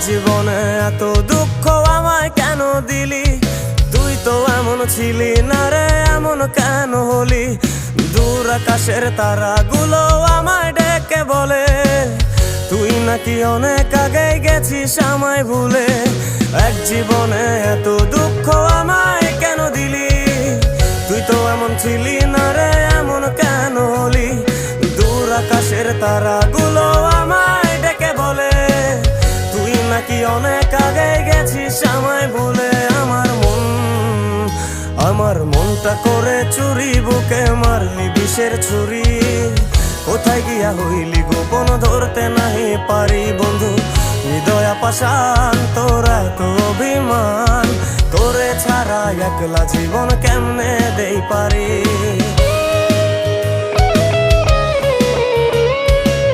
জীবনে এত দুঃখ আমায় কেন দিলি? তুই তো এমন ছিলি না রে, এমন কেন হলি? দূর আকাশের তারাগুলো আমায় ডেকে বলে তুই নাকি অনেক আগে গেছিস আমায় ভুলে। এক জীবনে এত দুঃখ আমায় কেন দিলি? তুই তো এমন ছিলি না রে, এমন কেন হলি? দূর আকাশের তারাগুলো আমায় ডেকে বলে তুই নাকি অনেক আগে গেছিস আমায় ভুলে। আমার মনটা করে চুরি, বুকে মারলি বিষের ছুরি। কোথায় গিয়া হইলি গোপন ধরতে নাহি পারি বন্ধু। হৃদয় পাষাণ তোরা তো অভিমান, তোরে ছাড়া একলা জীবন কেমনে দেই পারি।